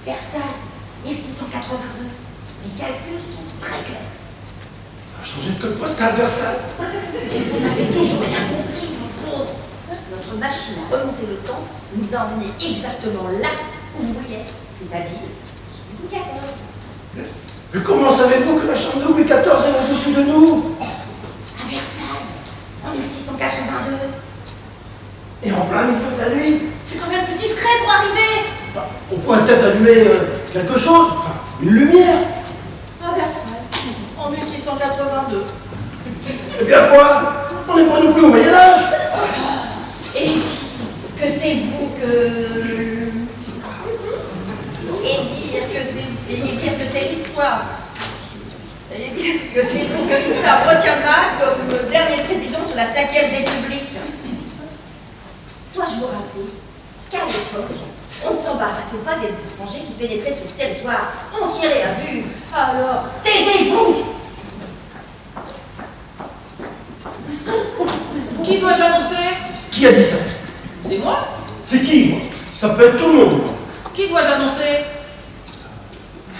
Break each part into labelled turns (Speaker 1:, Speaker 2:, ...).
Speaker 1: Versailles, 1682. Les calculs sont très clairs.
Speaker 2: On a changé de code postal, Versailles.
Speaker 1: Mais vous n'avez toujours rien compris, mon pauvre. Notre machine à remonter le temps nous a emmenés exactement là où vous vouliez, c'est-à-dire sous Louis XIV.
Speaker 2: Mais comment savez-vous que la chambre de Louis XIV est au-dessus de nous?
Speaker 1: À Versailles, en 1682.
Speaker 2: Et en plein milieu de la nuit.
Speaker 1: C'est quand même plus discret pour arriver.
Speaker 2: Enfin, on pourrait peut-être allumer quelque chose, enfin, une lumière.
Speaker 1: À Versailles, en 1682.
Speaker 2: Eh bien quoi? On n'est pas non plus au Moyen-Âge.
Speaker 1: Et dites que c'est vous que... Et dire que c'est l'histoire. Et dire que c'est vous que l'histoire retiendra comme dernier président sous la 5e République. Dois-je vous rappeler qu'à l'époque, on ne s'embarrassait pas des étrangers qui pénétraient sur le territoire. On tirait à vue. Alors, taisez-vous! Qui dois-je annoncer?
Speaker 2: Qui a dit ça?
Speaker 1: C'est moi?
Speaker 2: C'est qui, moi? Ça peut être tout le monde.
Speaker 1: Qui dois-je annoncer?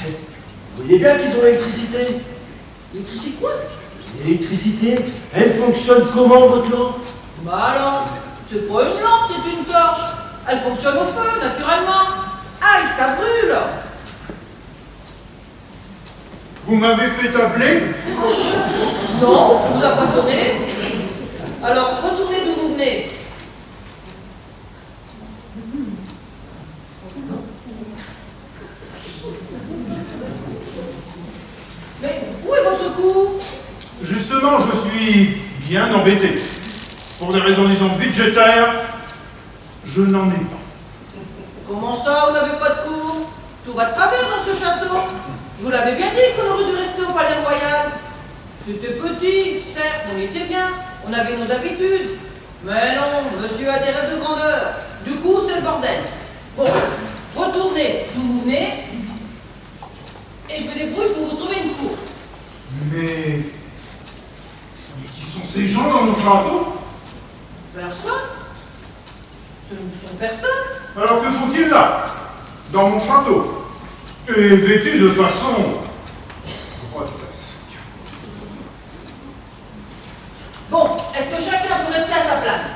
Speaker 2: Vous voyez bien qu'ils ont l'électricité.
Speaker 1: L'électricité quoi?
Speaker 2: L'électricité, elle fonctionne comment, votre lampe?
Speaker 1: Bah alors, c'est pas une lampe, c'est une torche. Elle fonctionne au feu, naturellement. Aïe, ça brûle.
Speaker 3: Vous m'avez fait appeler?
Speaker 1: Non, on vous a pas sonné. Alors, retournez d'où vous venez. Mais où est votre coup?
Speaker 3: Justement, je suis bien embêté. Pour des raisons, disons, budgétaires, je n'en ai pas.
Speaker 1: Comment ça, vous n'avez pas de cour? Tout va de travers dans ce château. Je vous l'avais bien dit qu'on aurait dû rester au Palais Royal. C'était petit, certes, on était bien, on avait nos habitudes. Mais non, monsieur a des rêves de grandeur. Du coup, c'est le bordel. Bon, retournez d'où vous venez, et je me débrouille pour vous trouver une cour.
Speaker 3: Mais qui sont ces gens dans mon château?
Speaker 1: Personne. Ce ne sont personne.
Speaker 3: Alors que font-ils là, dans mon château? Et vêtus de façon grotesque.
Speaker 1: Bon, est-ce que chacun peut rester à sa place?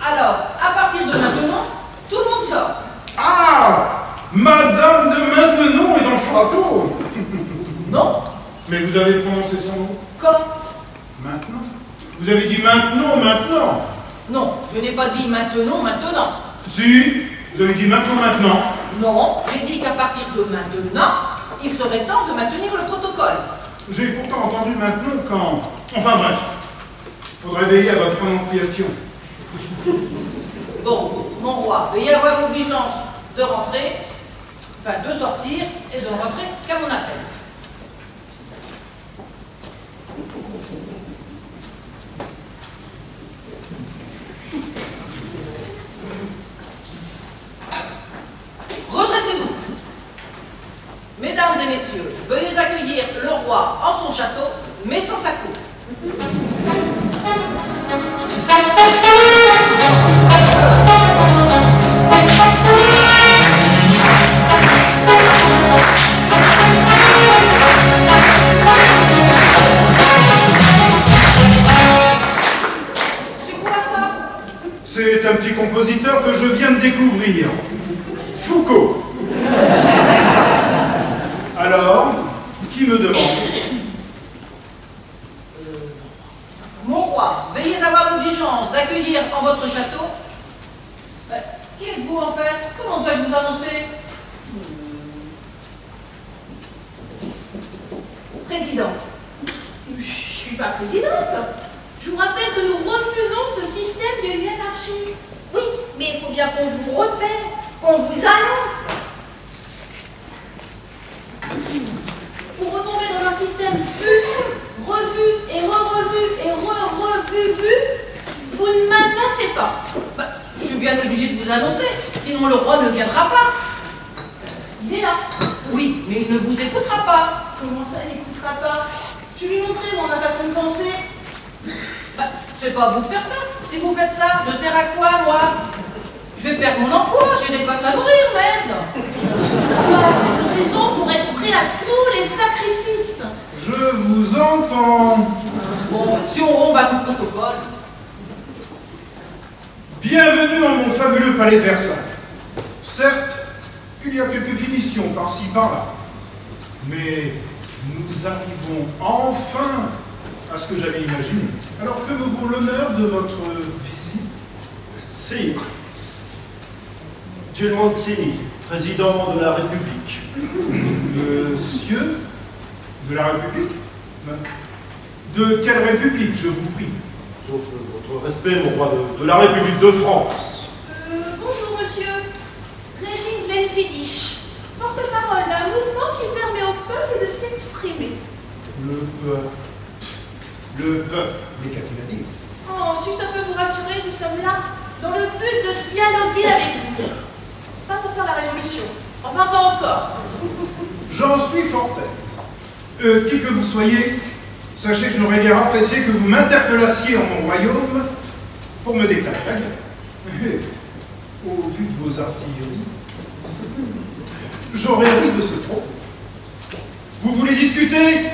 Speaker 1: Alors, à partir de maintenant, tout le monde sort.
Speaker 3: Ah! Madame de Maintenon est dans le château.
Speaker 1: Non?
Speaker 3: Mais vous avez prononcé son nom?
Speaker 1: Comme?
Speaker 3: Maintenant? Vous avez dit maintenant, maintenant?
Speaker 1: Non, je n'ai pas dit maintenant, maintenant.
Speaker 3: Si, vous avez dit maintenant, maintenant.
Speaker 1: Non, j'ai dit qu'à partir de maintenant, il serait temps de maintenir le protocole.
Speaker 3: J'ai pourtant entendu maintenant quand... Enfin bref, faudrait veiller à votre prononciation.
Speaker 1: Bon, mon roi, veuillez avoir l'obligeance de rentrer, enfin de sortir et de rentrer qu'à mon appel. Redressez-vous. Mesdames et messieurs, veuillez accueillir le roi en son château, mais sans sa cour. C'est quoi ça?
Speaker 3: C'est un petit compositeur que je viens de découvrir. Foucault. Alors, qui me demande?
Speaker 1: Mon roi, veuillez avoir l'obligeance d'accueillir en votre château. Qui êtes-vous en fait? Comment dois-je vous annoncer? Présidente.
Speaker 4: Je suis pas présidente. Je vous rappelle que nous refusons ce système de hiérarchie.
Speaker 1: Oui, mais il faut bien qu'on vous repère, qu'on vous annonce.
Speaker 4: Pour retomber dans un système vu, revu et re-revu et re-revu, vous ne m'annoncez pas.
Speaker 1: Bah, je suis bien obligée de vous annoncer, sinon le roi ne viendra pas.
Speaker 4: Il est là.
Speaker 1: Oui, mais il ne vous écoutera pas.
Speaker 4: Comment ça, il n'écoutera pas? Je lui montrer moi, ma façon de penser.
Speaker 1: C'est pas à vous de faire ça. Si vous faites ça, je sers à quoi, moi? Je vais perdre mon emploi, j'ai des gosses à nourrir, merde.
Speaker 4: C'est une raison pour être prêt à tous les sacrifices.
Speaker 3: Je vous entends.
Speaker 1: Bon, si on rompt à tout protocole.
Speaker 3: Bienvenue en mon fabuleux palais de Versailles. Certes, il y a quelques finitions par-ci, par-là. Mais nous arrivons enfin à ce que j'avais imaginé. Alors que me vaut l'honneur de votre visite?
Speaker 2: Sire, Giulio Mancini, président de la République.
Speaker 3: Monsieur de la République? De quelle République, je vous prie?
Speaker 2: Sauf votre respect, mon roi, de la République de France.
Speaker 4: Bonjour, monsieur. Régine Glenfiddich, porte-parole d'un mouvement qui permet au peuple de s'exprimer.
Speaker 3: Le peuple. Le peuple. Mais qu'a-t-il à dire?
Speaker 4: Oh, si ça peut vous rassurer, nous sommes là dans le but de dialoguer avec vous. Pas pour faire la révolution. Enfin, pas encore.
Speaker 3: J'en suis fort aise. Qui que vous soyez, sachez que je n'aurais guère apprécié que vous m'interpellassiez en mon royaume pour me déclarer la guerre. Au vu de vos artilleries, j'aurais ri de ce trop. Vous voulez discuter?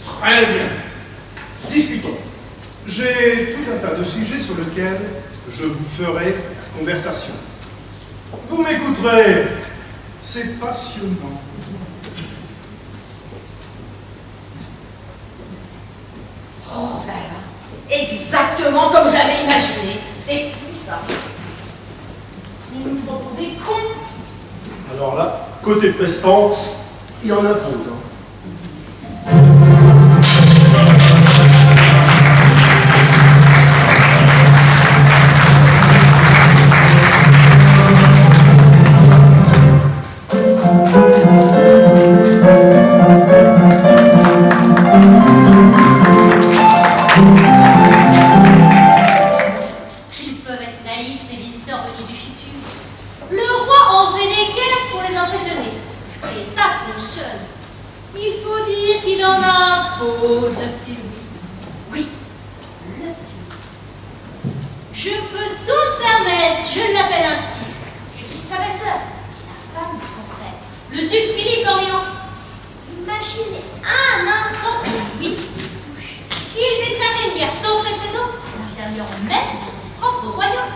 Speaker 3: Très bien. Discutons. J'ai tout un tas de sujets sur lesquels je vous ferai conversation. Vous m'écouterez. C'est passionnant.
Speaker 1: Oh là là, exactement comme je l'avais imaginé. C'est fou ça.
Speaker 4: Ils nous prend pour des cons.
Speaker 2: Alors là, côté prestance, il en impose.
Speaker 5: Qu'ils peuvent être naïfs, ces visiteurs venus du futur. Le roi en fait des caisses pour les impressionner. Et ça fonctionne. Il faut dire qu'il en impose, le petit Louis. Oui, le petit Louis. Je peux tout me permettre, je l'appelle ainsi. Je suis sa belle-sœur, la femme de son frère, le duc Philippe d'Orléans. Imaginez un instant que Louis touche. Il déclarait une guerre sans précédent à l'intérieur même de son propre royaume.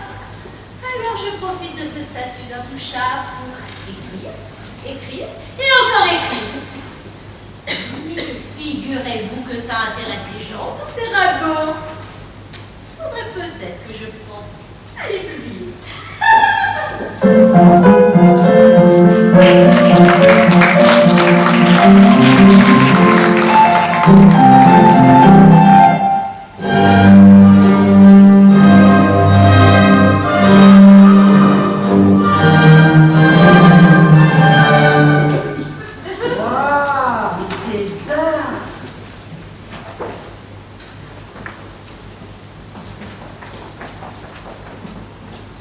Speaker 5: Alors je profite de ce statut d'intouchable pour écrire et encore écrire. Mais figurez-vous que ça intéresse les gens dans ces ragots. Faudrait peut-être que je pense à les publier.
Speaker 6: Waouh, c'est dingue!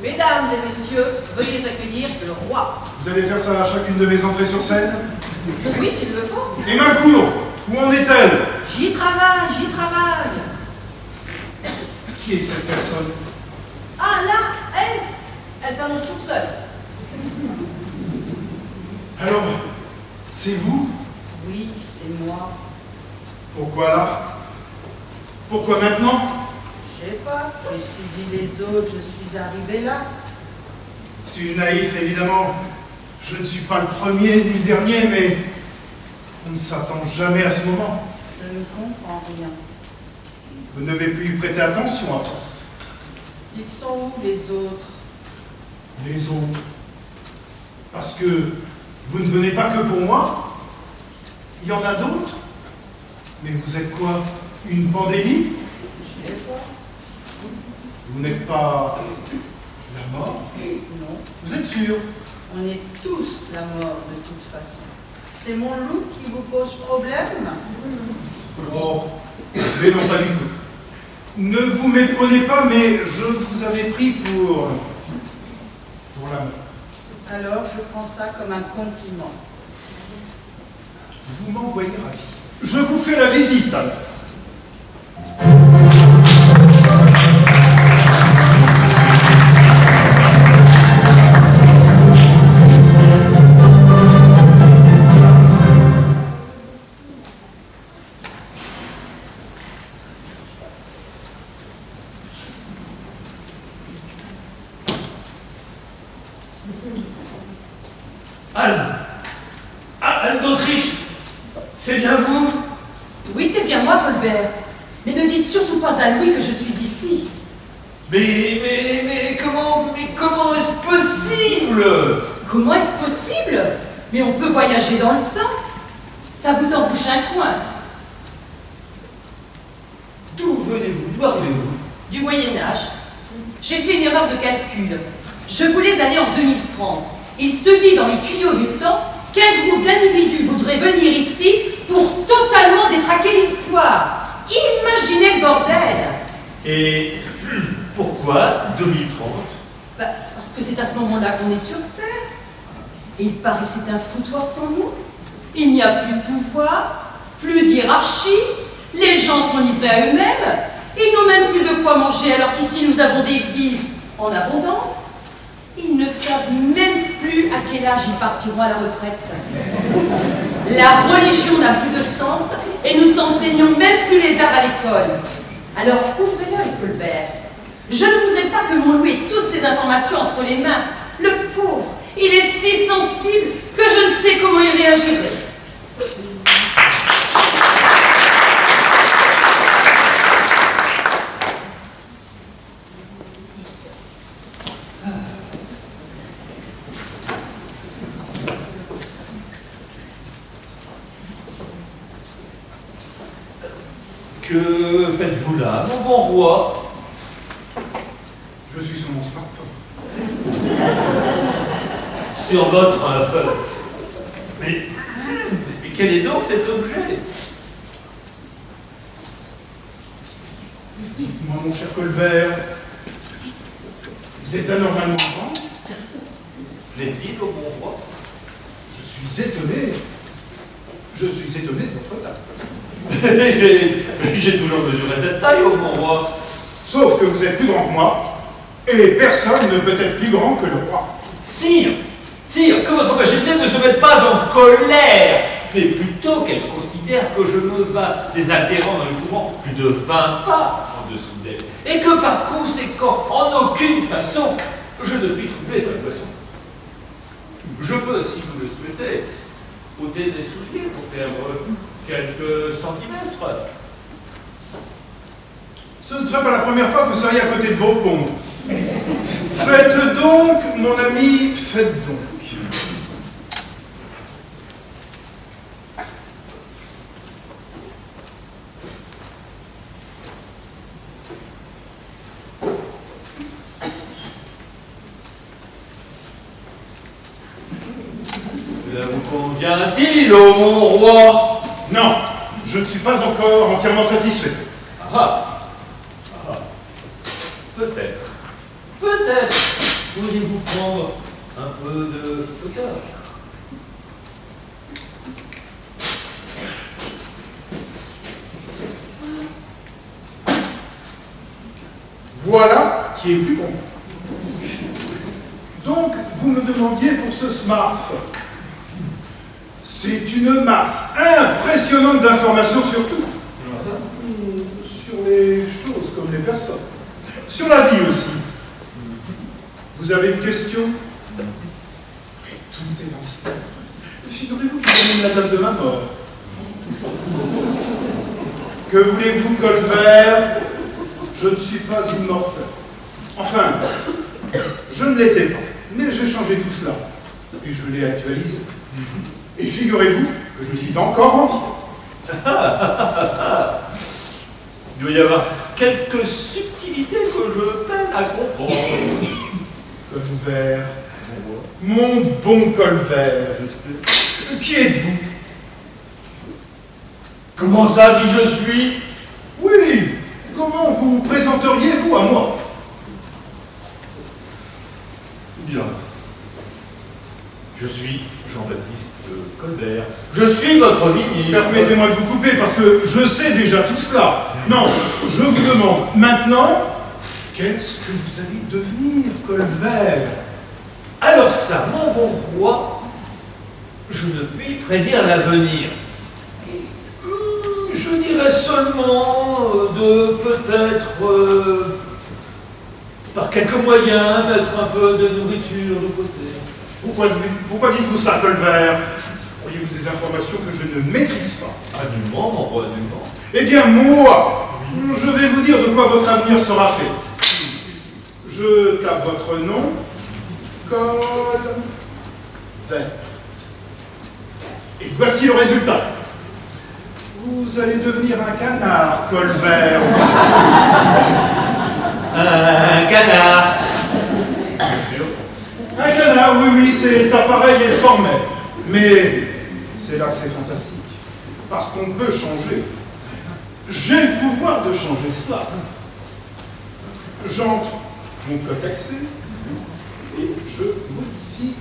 Speaker 1: Mesdames et messieurs, veuillez accueillir le roi.
Speaker 3: Vous allez faire ça à chacune de mes entrées sur scène?
Speaker 1: Oui, s'il le faut.
Speaker 3: Et ma cour, où en est-elle?
Speaker 1: J'y travaille, j'y travaille.
Speaker 3: Qui est cette personne?
Speaker 1: Ah là, elle s'annonce toute seule.
Speaker 3: Alors, c'est vous?
Speaker 6: Oui, c'est moi.
Speaker 3: Pourquoi là? Pourquoi maintenant?
Speaker 6: Je sais pas, j'ai suivi les autres, je suis arrivé là.
Speaker 3: Suis-je naïf, évidemment? Je ne suis pas le premier ni le dernier, mais on ne s'attend jamais à ce moment.
Speaker 6: Je ne comprends rien.
Speaker 3: Vous ne devez plus y prêter attention à force.
Speaker 6: Ils sont où les autres?
Speaker 3: Les autres. Parce que vous ne venez pas que pour moi. Il y en a d'autres. Mais vous êtes quoi? Une pandémie?
Speaker 6: Je sais pas.
Speaker 3: Vous n'êtes pas la mort?
Speaker 6: Non.
Speaker 3: Vous êtes sûr?
Speaker 6: On est tous la mort de toute façon. C'est mon look qui vous pose problème?
Speaker 3: Oh, mais non, pas du tout. Ne vous méprenez pas, mais je vous avais pris pour la mort.
Speaker 6: Alors je prends ça comme un compliment.
Speaker 3: Vous m'envoyez ravi. Je vous fais la visite alors.
Speaker 7: Anne d'Autriche, c'est bien vous?
Speaker 8: Oui, c'est bien moi, Colbert. Mais ne dites surtout pas à Louis que je suis ici.
Speaker 7: Mais comment est-ce possible?
Speaker 8: Comment est-ce possible? Mais on peut voyager dans le temps. Ça vous en bouche un coin.
Speaker 7: D'où venez-vous? D'où arrivez-vous?
Speaker 8: Du Moyen-Âge. J'ai fait une erreur de calcul. Je voulais aller en 2030. Il se dit dans les tuyaux du temps qu'un groupe d'individus voudrait venir ici pour totalement détraquer l'histoire. Imaginez le bordel!
Speaker 7: Et pourquoi 2030?
Speaker 8: Parce que c'est à ce moment-là qu'on est sur Terre. Et il paraît que c'est un foutoir sans nous. Il n'y a plus de pouvoir, plus d'hiérarchie, les gens sont livrés à eux-mêmes, ils n'ont même plus de quoi manger alors qu'ici nous avons des villes en abondance. Ils ne savent même plus à quel âge ils partiront à la retraite. La religion n'a plus de sens et nous n'enseignons même plus les arts à l'école. Alors ouvrez l'œil, Colbert. Je ne voudrais pas que mon Louis ait toutes ces informations entre les mains. Le pauvre, il est si sensible que je ne sais comment il réagirait.
Speaker 7: Que faites-vous là, mon bon roi?
Speaker 3: Je suis sur mon smartphone.
Speaker 7: Sur votre... Mais quel est donc cet objet?
Speaker 3: Dites-moi, mon cher Colbert, vous êtes anormalement grand?
Speaker 7: Plaît-il au bon roi?
Speaker 3: Je suis étonné. Je suis étonné de votre taille.
Speaker 7: J'ai toujours mesuré cette taille au bon roi.
Speaker 3: Sauf que vous êtes plus grand que moi, et personne ne peut être plus grand que le roi.
Speaker 7: Sire, que votre majesté ne se mette pas en colère, mais plutôt qu'elle considère que je me vas désaltérant dans le courant plus de 20 pas en dessous d'elle, et que par conséquent, en aucune façon, je ne puis troubler sa poisson. Je peux, si vous le souhaitez, ôter des souliers pour perdre quelques centimètres.
Speaker 3: Ce ne serait pas la première fois que vous seriez à côté de vos pompes. Faites donc, mon ami, faites donc.
Speaker 7: Cela vous convient-il, ô mon roi?
Speaker 3: Non, je ne suis pas encore entièrement satisfait.
Speaker 7: Peut-être. Pourriez-vous prendre un peu de stockage?
Speaker 3: Voilà qui est plus bon. Donc, vous me demandiez pour ce smartphone. C'est une masse impressionnante d'informations sur tout. Sur les choses comme les personnes. Sur la vie aussi. Vous avez une question? Mais tout est dans ce livre. Figurez-vous qu'il y a même la date de ma mort. Que voulez-vous, Colbert? Je ne suis pas immortel. Enfin, je ne l'étais pas. Mais j'ai changé tout cela. Et je l'ai actualisé. Et figurez-vous que je suis encore en vie.
Speaker 7: Il doit y avoir quelques subtilités que je peine à comprendre.
Speaker 3: Colbert, mon bon Colbert, qui êtes-vous?
Speaker 7: Comment ça, qui je suis?
Speaker 3: Oui, comment vous présenteriez-vous à moi?
Speaker 7: Bien. Je suis Jean-Baptiste Colbert. Je suis votre ministre.
Speaker 3: Permettez-moi de vous couper parce que je sais déjà tout cela. Non, je vous demande maintenant, qu'est-ce que vous allez devenir, Colbert?
Speaker 7: Alors ça, mon bon roi, je ne puis prédire l'avenir. Je dirais seulement de peut-être par quelques moyens, mettre un peu de nourriture de côté.
Speaker 3: Pourquoi dites-vous ça, Colbert? Auriez-vous des informations que je ne maîtrise pas?
Speaker 7: Nullement, mon roi, nullement.
Speaker 3: Eh bien, moi, je vais vous dire de quoi votre avenir sera fait. Je tape votre nom. Colbert. Et voici le résultat. Vous allez devenir un canard, Colbert.
Speaker 7: Un canard.
Speaker 3: Un canard, oui, c'est appareil et formel. Mais c'est là que c'est fantastique. Parce qu'on peut changer. J'ai le pouvoir de changer cela. J'entre mon code d'accès et je modifie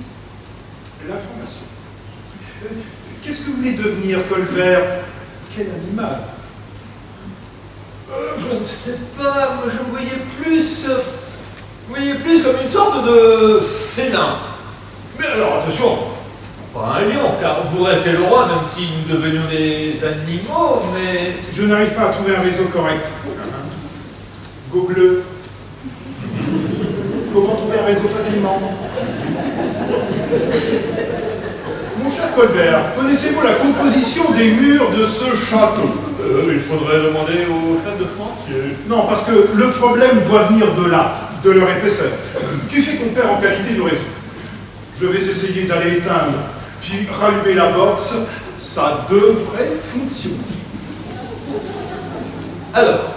Speaker 3: l'information. Qu'est-ce que vous voulez devenir, Colbert? Quel animal?
Speaker 7: Je ne sais pas, moi je me voyais plus comme une sorte de félin. Mais alors attention, pas un lion, car vous restez le roi, même si nous devenions des animaux, mais...
Speaker 3: Je n'arrive pas à trouver un réseau correct. Google. Comment trouver un réseau facilement? Mon cher Colbert, connaissez-vous la composition des murs de ce château?
Speaker 7: Il faudrait demander au chef de chantier.
Speaker 3: Non, parce que le problème doit venir de là, de leur épaisseur, qui fait qu'on perd en qualité de réseau. Je vais essayer d'aller éteindre, puis rallumer la box, ça devrait fonctionner.
Speaker 7: Alors,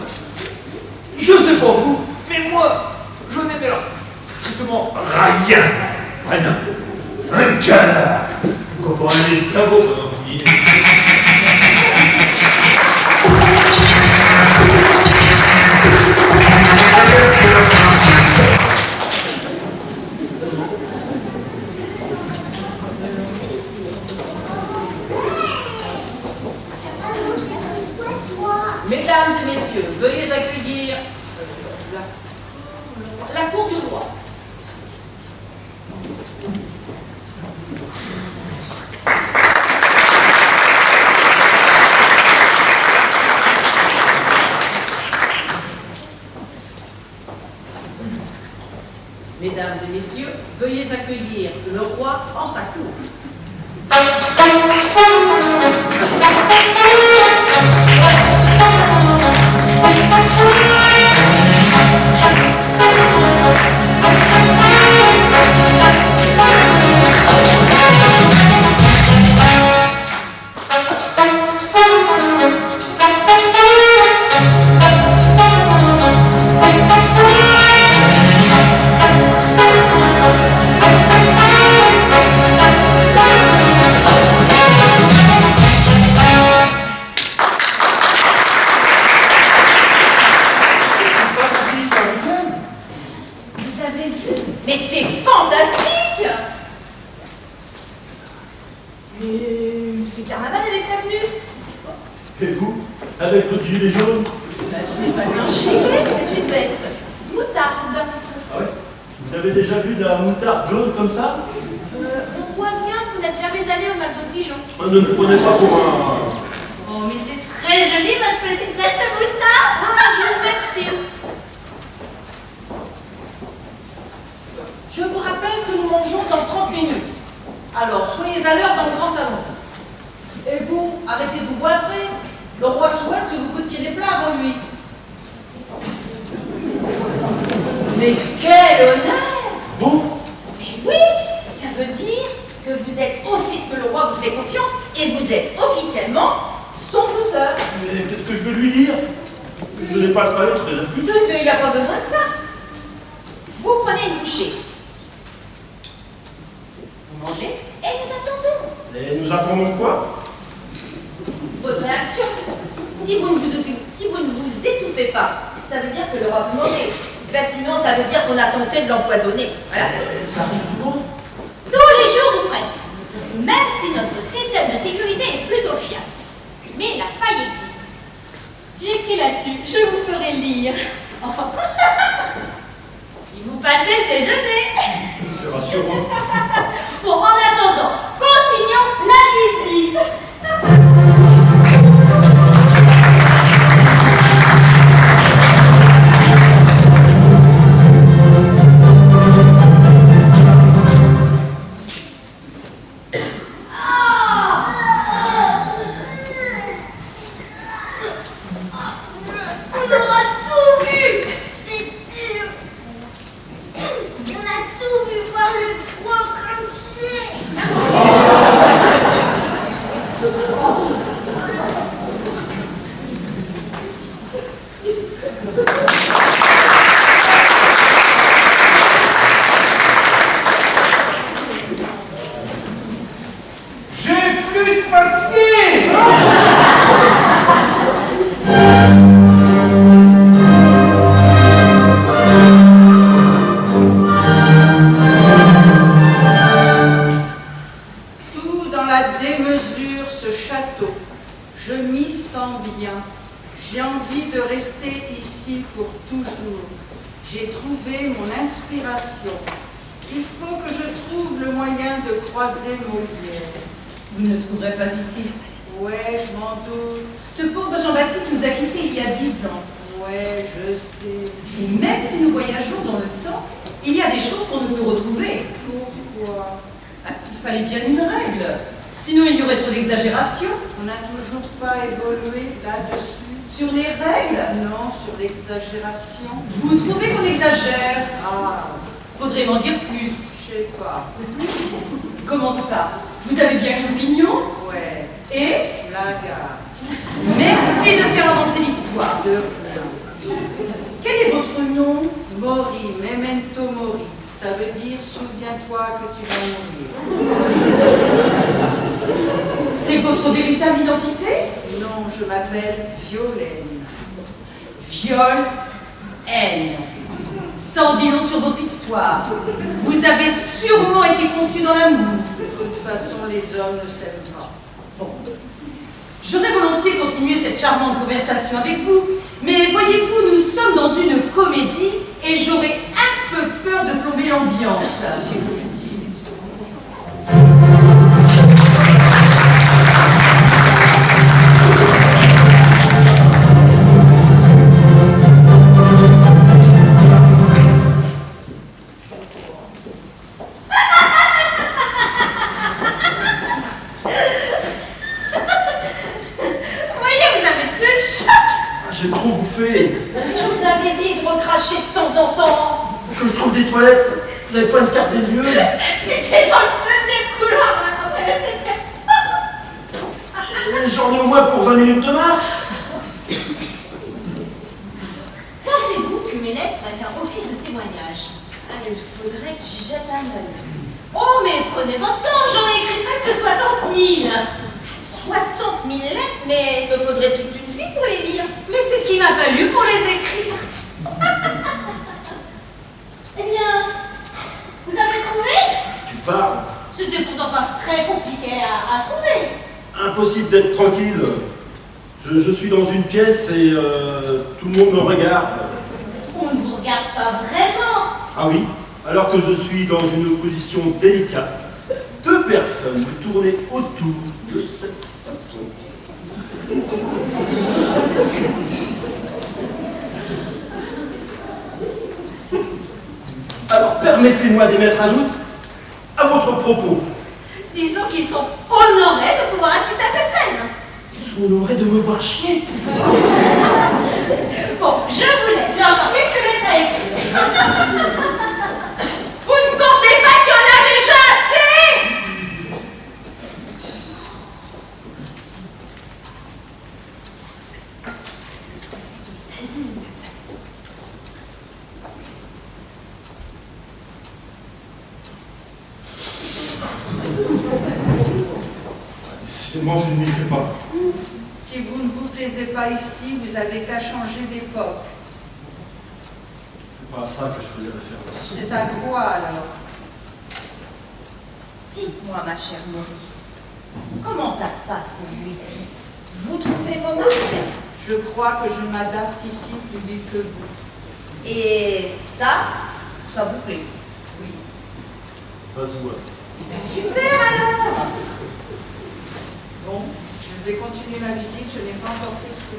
Speaker 7: je sais pas vous, mais moi, je n'ai strictement rien. Rien. Un canard. Comme pour un escabeau, ça m'a fouillé.
Speaker 1: Mesdames et messieurs, veuillez accueillir la cour du roi. Mesdames et messieurs, veuillez accueillir le roi en sa cour.
Speaker 4: Mais c'est fantastique! Mais c'est carnaval avec sa tenue.
Speaker 2: Et vous, avec votre gilet jaune?
Speaker 4: Ce n'est pas un gilet, c'est une veste. Moutarde.
Speaker 2: Ah ouais? Vous avez déjà vu de la moutarde jaune comme ça?
Speaker 4: On voit bien que vous n'êtes jamais allé au McDo de Dijon.
Speaker 2: Ne me prenez pas pour un...
Speaker 5: Oh, mais c'est très joli, votre petite veste moutarde.
Speaker 4: Ah, je vous remercie.
Speaker 1: Je vous rappelle que nous mangeons dans 30 minutes. Alors, soyez à l'heure dans le grand salon. Et vous, arrêtez de vous boirer. Le roi souhaite que vous goûtiez les plats avant lui.
Speaker 4: Mais quel honneur!
Speaker 2: Bon?
Speaker 4: Mais oui, ça veut dire que vous êtes que le roi vous fait confiance et vous êtes officiellement son bouteur.
Speaker 2: Mais qu'est-ce que je vais lui dire? Je n'ai pas le palais très affûté.
Speaker 4: Mais il n'y a pas besoin de ça. Vous prenez une bouchée. Vous mangez et nous attendons.
Speaker 2: Et nous attendons quoi?
Speaker 4: Votre réaction. Si vous ne vous étouffez pas, ça veut dire que le roi peut manger. Ben sinon, ça veut dire qu'on a tenté de l'empoisonner. Voilà.
Speaker 2: Ça arrive souvent?
Speaker 5: Tous les jours ou presque. Même si notre système de sécurité est plutôt fiable. Mais la faille existe. J'écris là-dessus, je vous ferai lire. Enfin, si vous passez le déjeuner.
Speaker 2: C'est rassurant.
Speaker 5: Bon, en attendant, continuons la visite.
Speaker 6: ici pour toujours. J'ai trouvé mon inspiration. Il faut que je trouve le moyen de croiser Molière.
Speaker 8: Vous ne le trouverez pas ici.
Speaker 6: Ouais, je m'en doute.
Speaker 8: Ce pauvre Jean-Baptiste nous a quittés il y a 10 ans.
Speaker 6: Ouais, je sais.
Speaker 8: Et même si nous voyageons dans le temps, il y a des choses qu'on ne peut retrouver.
Speaker 6: Pourquoi?
Speaker 8: Il fallait bien une règle. Sinon, il y aurait trop d'exagération.
Speaker 6: On n'a toujours pas évolué là-dessus.
Speaker 8: Sur les règles,
Speaker 6: Non, sur l'exagération.
Speaker 8: vous trouvez qu'on exagère.
Speaker 6: Ah,
Speaker 8: Faudrait m'en dire plus.
Speaker 6: je sais pas.
Speaker 8: Comment ça? Vous avez bien une opinion?
Speaker 6: Ouais,
Speaker 8: Et
Speaker 6: je la garde.
Speaker 8: merci de faire avancer l'histoire.
Speaker 6: De rien.
Speaker 8: Quel est votre nom?
Speaker 6: Mori, memento mori. Ça veut dire souviens-toi que tu vas mourir.
Speaker 8: C'est votre véritable identité?
Speaker 6: Non, je m'appelle Violaine.
Speaker 8: Viol, haine. Sans dire long sur votre histoire. Vous avez sûrement été conçu dans l'amour.
Speaker 6: De toute façon, les hommes ne s'aiment pas.
Speaker 8: Bon. J'aurais volontiers continué cette charmante conversation avec vous, mais voyez-vous, nous sommes dans une comédie et j'aurais un peu peur de plomber l'ambiance.
Speaker 6: Si vous le dites.
Speaker 2: J'ai trop bouffé.
Speaker 4: Mais je vous avais dit de recracher de temps en temps.
Speaker 2: Faut que je trouve des toilettes. Vous n'avez pas une carte des lieux?
Speaker 5: Si c'est dans le deuxième couloir, après la septième.
Speaker 2: J'en ai au moins pour 20 minutes de marche.
Speaker 5: Pensez-vous que mes lettres va faire office de témoignage?
Speaker 4: Ah, il faudrait que j'y jette un œil.
Speaker 5: Oh, mais prenez votre temps, j'en ai écrit presque 60 000.
Speaker 4: 60 000 lettres, mais il me faudrait toute une vie pour les lire.
Speaker 5: Mais c'est ce qu'il m'a fallu pour les écrire. Eh bien, vous avez trouvé?
Speaker 2: Tu parles.
Speaker 5: C'était pourtant pas très compliqué à trouver.
Speaker 2: Impossible d'être tranquille. Je suis dans une pièce et tout le monde me regarde.
Speaker 5: On ne vous regarde pas vraiment.
Speaker 2: Ah oui? Alors que je suis dans une position délicate, deux personnes me tournaient autour de cette façon. Alors permettez-moi d'émettre un doute à votre propos.
Speaker 5: Disons qu'ils sont honorés de pouvoir assister à cette scène.
Speaker 2: Ils sont honorés de me voir chier.
Speaker 5: Bon, je vous laisse, j'ai encore quelques lettres à écrire.
Speaker 4: Vous ne pensez pas qu'il y en a déjà assez?
Speaker 2: Décidément, je ne m'y fais pas.
Speaker 6: Si vous ne vous plaisez pas ici, vous avez qu'à changer d'époque.
Speaker 2: C'est pas à ça que je faisais référence.
Speaker 6: C'est à quoi alors?
Speaker 4: Dites-moi, ma chère Maury, comment ça se passe pour vous ici? Vous trouvez vos marques?
Speaker 6: Je crois que je m'adapte ici plus vite que vous.
Speaker 4: Et ça vous plaît?
Speaker 6: Oui.
Speaker 2: Ça se voit.
Speaker 4: Eh bien, super alors!
Speaker 6: Bon, je vais continuer ma visite, je n'ai pas encore fait ce que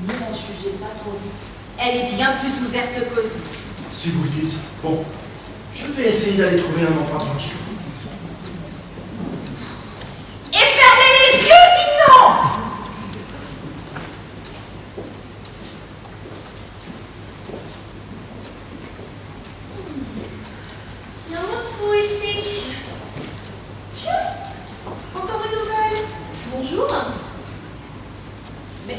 Speaker 4: Ne la jugez pas trop vite. Elle est bien plus ouverte que vous.
Speaker 2: Si vous le dites. Bon, je vais essayer d'aller trouver un endroit tranquille.
Speaker 4: Et fermez les yeux sinon!
Speaker 5: Il y a un autre fou ici. Tiens, encore une nouvelle. Bonjour.
Speaker 4: Mais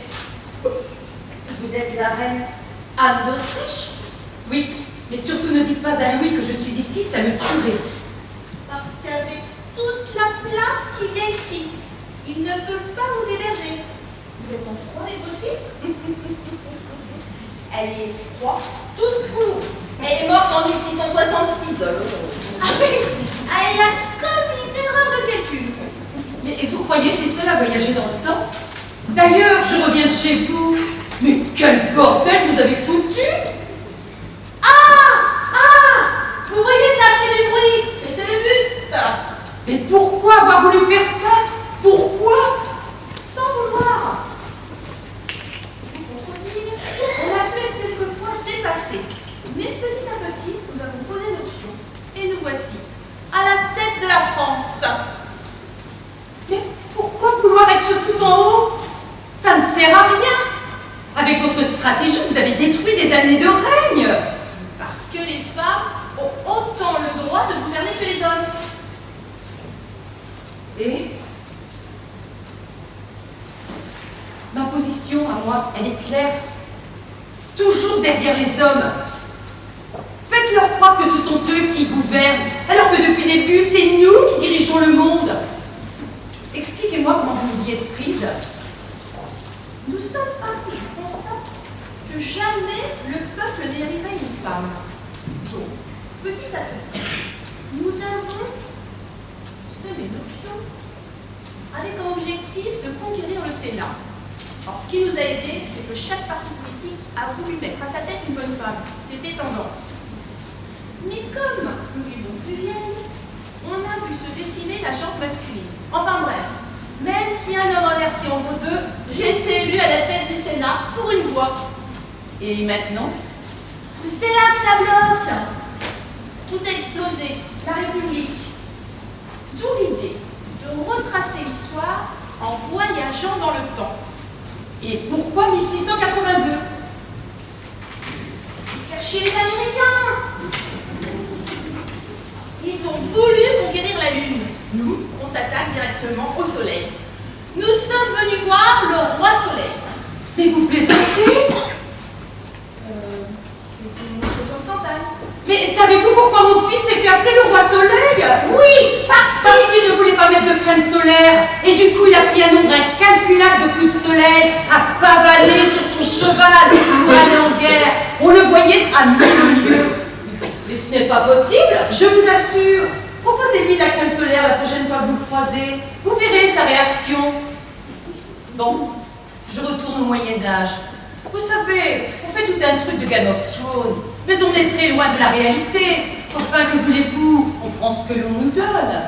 Speaker 4: vous êtes la reine Anne d'Autriche?
Speaker 8: Oui, mais surtout ne dites pas à Louis que je suis ici, ça le tuerait.
Speaker 5: Parce qu'avec toute la place qu'il y a ici, il ne peut pas vous héberger. Vous êtes en froid avec votre fils?
Speaker 4: Elle est froide, toute courte. Elle est morte en 1666.
Speaker 5: Ah oui, il y a comme une erreur de calcul.
Speaker 8: Mais vous croyez être les seuls à voyager dans le temps? D'ailleurs, je reviens de chez vous. Mais quel bordel vous avez foutu!
Speaker 4: Vous voyez, ça fait du bruit. C'était le but.
Speaker 8: Mais pourquoi avoir voulu faire ça? Pourquoi?
Speaker 4: Sans vouloir vous contredire, on a pu être quelquefois dépassé. Mais petit à petit, nous avons posé nos pions. Et nous voici, à la tête de la France.
Speaker 8: Mais pourquoi vouloir être tout en haut? Ça ne sert à rien. Avec votre stratégie, vous avez détruit des années de règne.
Speaker 4: Parce que les femmes ont autant le droit de gouverner que les hommes.
Speaker 8: Et ma position à moi, elle est claire. Toujours derrière les hommes. Faites-leur croire que ce sont eux qui gouvernent, alors que depuis le début, c'est nous qui dirigeons le monde. Expliquez-moi comment vous y êtes prise.
Speaker 4: Nous sommes partis du constat que jamais le peuple n'hérirait une femme. Donc, petit à petit, nous avons semé nos pions avec comme objectif de conquérir le Sénat. Alors, ce qui nous a aidés, c'est que chaque parti politique a voulu mettre à sa tête une bonne femme. C'était tendance. Mais comme nous vivons plus vieilles, on a vu se décimer la gente masculine. Enfin bref, même si un homme averti en vaut deux, j'ai été élue à la tête du Sénat pour une fois.
Speaker 8: Et maintenant?
Speaker 4: C'est là que ça bloque. Tout a explosé, la République. D'où l'idée de retracer l'histoire en voyageant dans le temps.
Speaker 8: Et pourquoi 1682?
Speaker 4: Faire chier les Américains. Ils ont voulu conquérir la Lune. Nous, on s'attaque directement au Soleil. Nous sommes venus voir le roi Soleil.
Speaker 8: Mais vous plaisantez?
Speaker 4: C'était une seconde campagne.
Speaker 8: Mais savez-vous pourquoi mon fils s'est fait appeler le roi Soleil?
Speaker 4: Oui, parce
Speaker 8: Qu'il ne voulait pas mettre de crème solaire. Et du coup, il a pris un nombre incalculable de coups de soleil à pavaner sur son cheval pour aller en guerre. On le voyait à mille lieues.
Speaker 4: Mais ce n'est pas possible.
Speaker 8: Je vous assure, proposez-lui de la crème solaire la prochaine fois que vous le croisez. Vous verrez sa réaction. Bon, je retourne au Moyen-Âge. Vous savez, on fait tout un truc de Game of Thrones, mais on est très loin de la réalité. Enfin, que voulez-vous? On prend ce que l'on nous donne.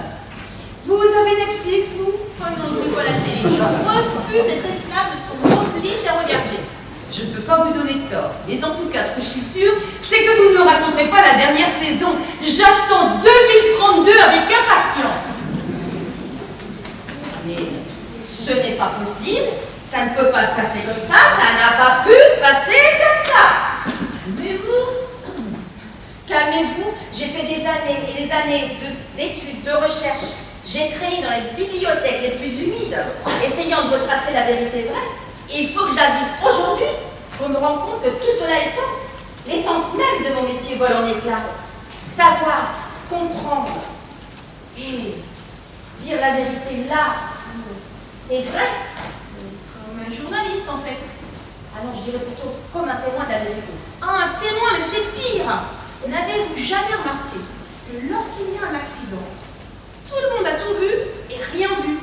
Speaker 8: Vous avez Netflix, vous?
Speaker 4: Oh non, je ne vois la télé. Je refuse d'être esclave de ce qu'on m'oblige à regarder.
Speaker 8: Je ne peux pas vous donner tort. Mais en tout cas, ce que je suis sûre, c'est que vous ne me raconterez pas la dernière saison. J'attends 2032 avec impatience.
Speaker 4: Mais ce n'est pas possible. Ça ne peut pas se passer comme ça. Ça n'a pas pu se passer comme ça. Calmez-vous. Calmez-vous. J'ai fait des années et des années d'études, de recherche. J'ai traîné dans les bibliothèques les plus humides, essayant de retracer la vérité vraie. Et il faut que j'arrive aujourd'hui pour me rendre compte que tout cela est faux. L'essence même de mon métier vole en éclats. Savoir, comprendre et dire la vérité là, c'est vrai. Comme un journaliste en fait. Ah non, je dirais plutôt comme un témoin de la vérité. Ah, un témoin, mais c'est pire. N'avez-vous jamais remarqué que lorsqu'il y a un accident, tout le monde a tout vu et rien vu?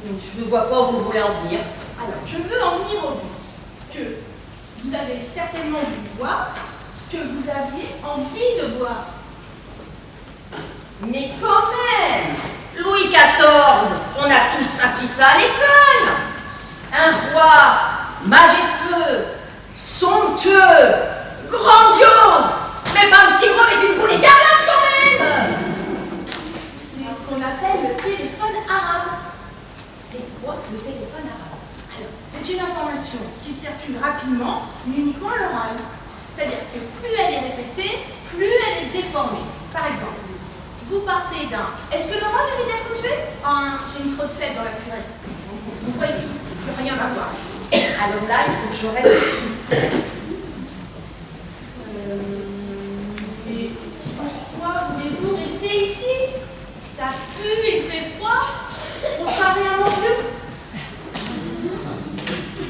Speaker 4: Donc, je ne vois pas où vous voulez en venir. Alors, je veux en venir au but que vous avez certainement dû voir ce que vous aviez envie de voir. Mais quand même, Louis XIV, on a tous appris ça à l'école. Un roi majestueux, somptueux, grandiose, mais pas un petit gros avec une boule écarlate quand même. C'est ce qu'on appelle le téléphone arabe. C'est quoi le téléphone arabe? Alors, c'est une information qui circule rapidement, mais uniquement à l'oral. C'est-à-dire que plus elle est répétée, plus elle est déformée. Par exemple, vous partez d'un « Est-ce que le roi vient d'être tué ?» un « J'ai mis trop de sel dans la purée ». Vous voyez, plus rien à voir. Alors là, il faut que je reste ici. Et pourquoi voulez-vous rester ici? Ça pue, il fait froid, on sera réellement mieux.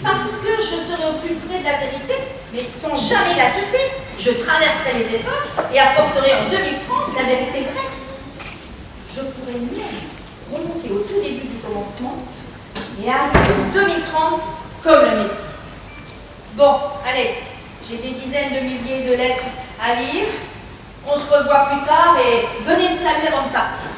Speaker 4: Parce que je serai au plus près de la vérité, mais sans jamais la quitter. Je traverserai les époques et apporterai en 2030 la vérité vraie. Je pourrais même remonter au tout début du commencement et arriver en 2030 comme le Messie. Bon, allez, j'ai des dizaines de milliers de lettres à lire. On se revoit plus tard et venez me saluer avant de partir.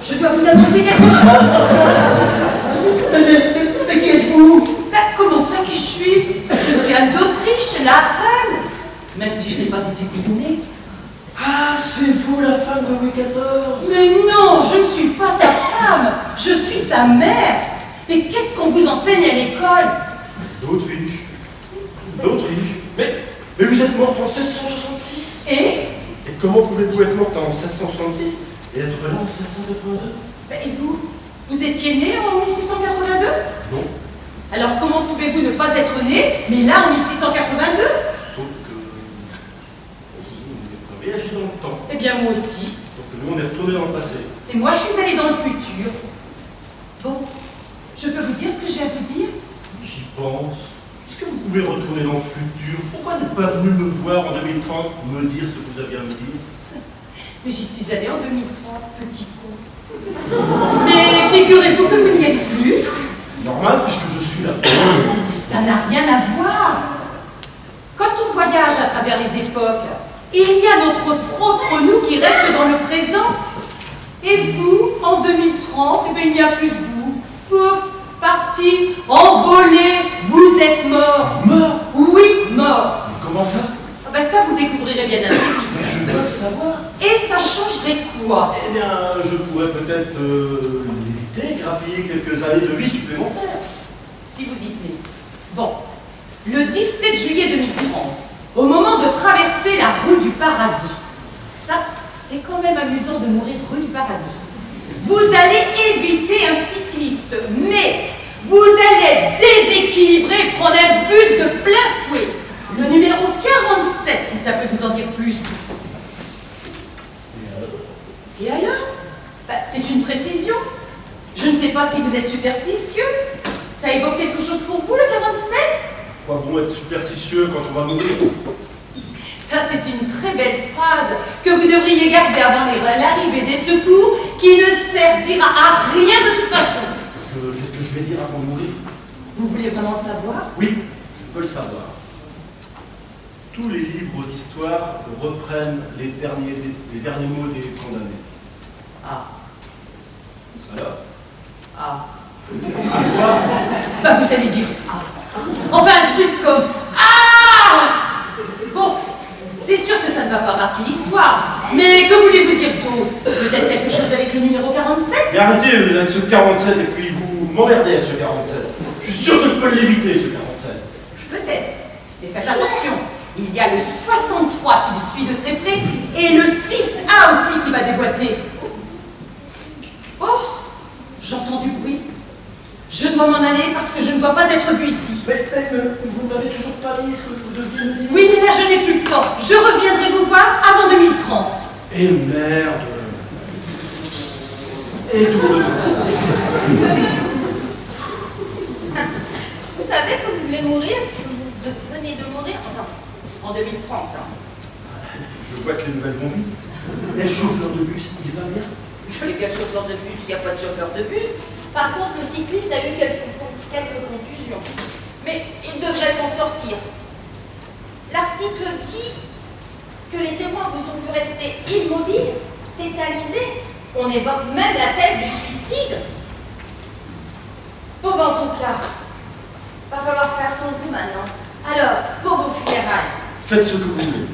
Speaker 8: Je dois vous annoncer quelque chose.
Speaker 9: Mais qui êtes-vous?
Speaker 8: Comment ça qui je suis? Je suis Anne d'Autriche, la reine. Même si je n'ai pas été couronnée.
Speaker 9: Ah, c'est vous la femme de Louis XIV?
Speaker 8: Mais non, je ne suis pas sa femme. Je suis sa mère. Mais qu'est-ce qu'on vous enseigne à l'école?
Speaker 2: D'Autriche. D'Autriche. Mais vous êtes morte en 1666.
Speaker 8: Et
Speaker 2: comment pouvez-vous être morte en 1666 et être là en 1682?
Speaker 8: Et vous? Vous étiez né en 1682?
Speaker 2: Non.
Speaker 8: Alors comment pouvez-vous ne pas être né, mais là en 1682?
Speaker 2: Sauf que vous avez voyagé dans le temps.
Speaker 8: Eh bien moi aussi.
Speaker 2: Sauf que nous on est retourné dans le passé.
Speaker 8: Et moi je suis allée dans le futur. Bon, je peux vous dire ce que j'ai à vous dire?
Speaker 2: J'y pense. Est-ce que vous pouvez retourner dans le futur? Pourquoi n'êtes pas venu me voir en 2030 me dire ce que vous aviez à me dire?
Speaker 8: Mais j'y suis allée en 2030, petit con. Mais figurez-vous que vous n'y êtes plus.
Speaker 2: Normal, puisque je suis là.
Speaker 8: Mais ça n'a rien à voir. Quand on voyage à travers les époques, il y a notre propre nous qui reste dans le présent. Et vous, en 2030, eh bien, il n'y a plus de vous. Pouf, parti, envolé, vous êtes mort.
Speaker 2: Mort?
Speaker 8: Oui, mort.
Speaker 2: Mais comment ça?
Speaker 8: Ah ben ça, vous découvrirez bien assez vite.
Speaker 2: Mais je veux le savoir.
Speaker 8: Et ça changerait quoi?
Speaker 2: Eh bien, je pourrais peut-être l'éviter, grappiller quelques années de vie supplémentaires.
Speaker 8: Si vous y tenez. Bon, le 17 juillet 2030, au moment de traverser la rue du Paradis, ça, c'est quand même amusant de mourir rue du Paradis. Vous allez éviter un cycliste, mais vous allez être déséquilibré et prendre un bus de plein fouet. Le numéro 47, si ça peut vous en dire plus. Et alors? C'est une précision. Je ne sais pas si vous êtes superstitieux. Ça évoque quelque chose pour vous, le 47?
Speaker 2: Quoi bon être superstitieux quand on va mourir?
Speaker 8: Ça, c'est une très belle phrase que vous devriez garder avant l'arrivée des secours, qui ne servira à rien de toute façon.
Speaker 2: Qu'est-ce que je vais dire avant de mourir?
Speaker 8: Vous voulez vraiment le savoir?
Speaker 2: Oui, je veux le savoir. Tous les livres d'histoire reprennent les derniers mots des condamnés.
Speaker 8: Ah.
Speaker 2: Alors?
Speaker 8: Ah.
Speaker 2: Quoi?
Speaker 8: Vous allez dire ah. Enfin, un truc comme ah. Bon, c'est sûr que ça ne va pas marquer l'histoire. Mais que voulez-vous dire d'autre? Peut-être quelque chose avec le numéro 47?
Speaker 2: Mais arrêtez avec ce 47 et puis vous m'emmerdez avec ce 47. Je suis sûr que je peux l'éviter, ce 47.
Speaker 8: Peut-être. Mais faites attention. Il y a le 63 qui le suit de très près et le 6A aussi qui va déboîter. Oh, j'entends du bruit. Je dois m'en aller parce que je ne dois pas être vue ici.
Speaker 9: Mais vous ne m'avez toujours pas dit ce que vous deviez me dire.
Speaker 8: Oui, mais là je n'ai plus de temps. Je reviendrai vous voir avant 2030.
Speaker 2: Et merde. Et double.
Speaker 4: Vous savez que vous venez de mourir, que vous venez de mourir, enfin, en 2030.
Speaker 2: Je vois que les nouvelles vont vite. Et le chauffeur de bus, il va bien?
Speaker 4: Il y a chauffeur de bus, il n'y a pas de chauffeur de bus. Par contre, le cycliste a eu quelques contusions. Mais il devrait s'en sortir. L'article dit que les témoins vous ont vu rester immobiles, tétanisés. On évoque même la thèse du suicide. Bon, en tout cas, va falloir faire son vous maintenant. Alors, pour vos funérailles.
Speaker 2: Faites ce que vous voulez.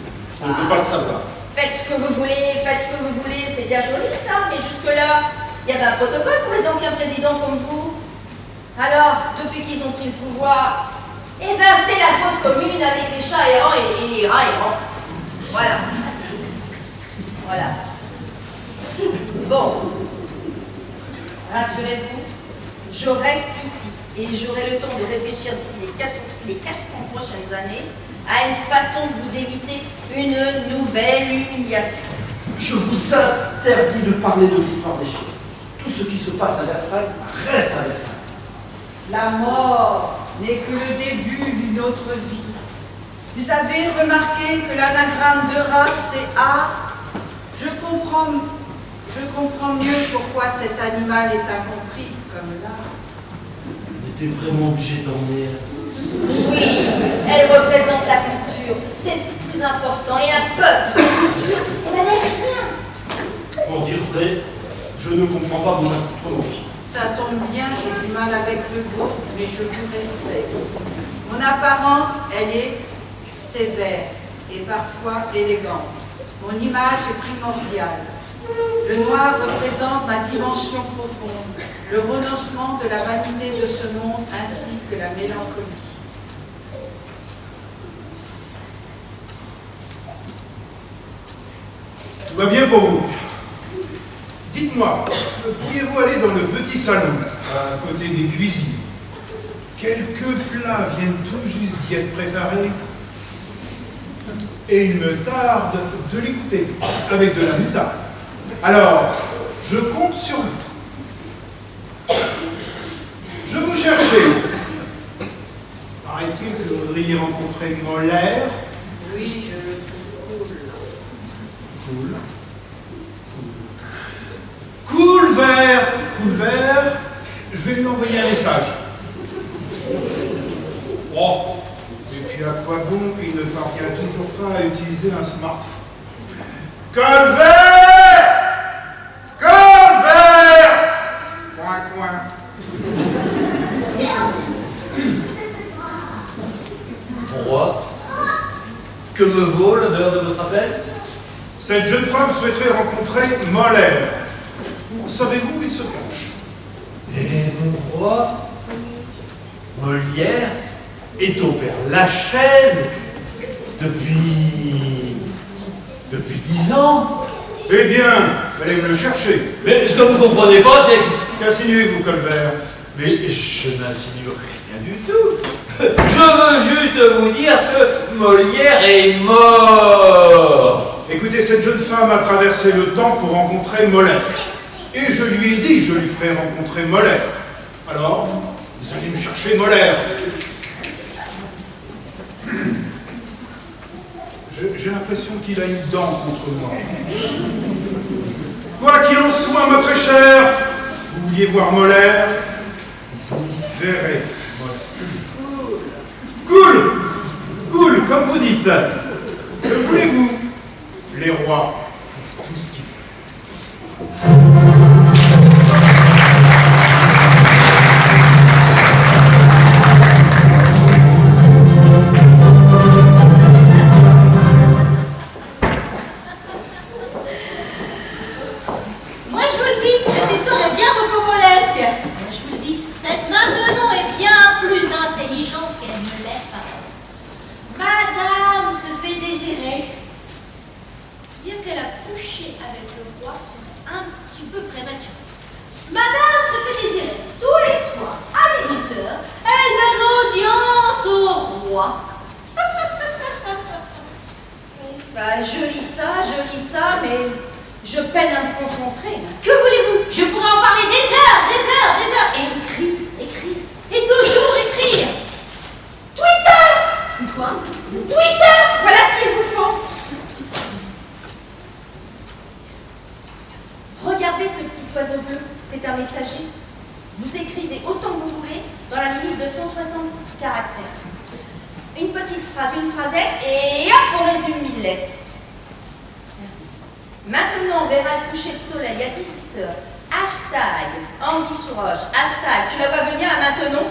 Speaker 2: On ne veut pas le savoir.
Speaker 4: Faites ce que vous voulez, c'est bien joli ça, mais jusque-là, il y avait un protocole pour les anciens présidents comme vous. Alors, depuis qu'ils ont pris le pouvoir, eh ben c'est la fosse commune avec les chats errants et les rats errants. Voilà. Voilà. Bon. Rassurez-vous, je reste ici et j'aurai le temps de réfléchir d'ici les 400 prochaines années à une façon de vous éviter une nouvelle humiliation.
Speaker 9: Je vous interdis de parler de l'histoire des choses. Tout ce qui se passe à Versailles reste à Versailles.
Speaker 6: La mort n'est que le début d'une autre vie. Vous avez remarqué que l'anagramme de race, c'est art. Je comprends mieux pourquoi cet animal est incompris comme l'art.
Speaker 9: On était vraiment obligé d'emmener.
Speaker 4: Oui, elle représente la culture. C'est le plus important. Et un peuple sans culture, eh ben, n'est rien.
Speaker 2: Pour dire vrai, je ne comprends pas mon accoutrement.
Speaker 6: Ça tombe bien, j'ai du mal avec le vôtre, mais je vous respecte. Mon apparence, elle est sévère et parfois élégante. Mon image est primordiale. Le noir représente ma dimension profonde, le renoncement de la vanité de ce monde ainsi que la mélancolie.
Speaker 3: Tout va bien pour vous. Dites-moi, pourriez-vous aller dans le petit salon, à côté des cuisines? Quelques plats viennent tout juste d'y être préparés. Et il me tarde de les goûter, avec de la moutarde. Alors, je compte sur vous. Je vous cherchais. Paraît-il que vous voudriez rencontrer Molaire.
Speaker 6: Oui, je le trouve cool.
Speaker 3: Cool vert. Cool vert. Je vais lui envoyer un message. Oh. Et puis à quoi bon, il ne parvient toujours pas à utiliser un smartphone. Colvert! Colvert! Coin, coin.
Speaker 7: Mon roi, que me vaut l'honneur de votre appel?
Speaker 3: Cette jeune femme souhaiterait rencontrer Molaire. Savez-vous où il se cache?
Speaker 7: Et mon roi, Molière est au Père Lachaise depuis 10 ans.
Speaker 3: Eh bien, allez me le chercher.
Speaker 7: Mais ce que vous comprenez pas, c'est que...
Speaker 3: Qu'insinuez-vous, Colbert?
Speaker 7: Mais je n'insinue rien du tout. Je veux juste vous dire que Molière est mort.
Speaker 3: Écoutez, cette jeune femme a traversé le temps pour rencontrer Molaire. Et je lui ai dit, je lui ferai rencontrer Molaire. Alors, vous allez me chercher Molaire. J'ai l'impression qu'il a une dent contre moi. Quoi qu'il en soit, ma très chère, vous vouliez voir Molaire, vous verrez Molaire. Cool! Cool, comme vous dites. Que voulez-vous? Les rois font tout ce qu'ils veulent.
Speaker 5: Moi, je vous le dis, cette histoire est bien rocambolesque. Moi, je vous le dis, cette Maintenon est bien plus intelligente qu'elle ne laisse paraître. Madame se fait désirer. Dire qu'elle a couché avec le roi serait un petit peu prématuré. Madame se fait désirer tous les soirs, à 18h, elle donne audience au roi.
Speaker 4: Bah, je lis ça, mais je peine à me concentrer.
Speaker 5: Que voulez-vous? Je pourrais en parler des heures, et écrire, et toujours écrire. Twitter!
Speaker 4: Quoi?
Speaker 5: Twitter!
Speaker 4: Voilà ce qu'il vous faut. Regardez ce petit oiseau bleu, c'est un messager. Vous écrivez autant que vous voulez, dans la limite de 160 caractères. Une petite phrase, une phrasette, et hop, on résume 1000 lettres. Maintenant, on verra le coucher de soleil à 18h. Hashtag Anguille sous roche. Hashtag, tu la vois venir à Maintenon?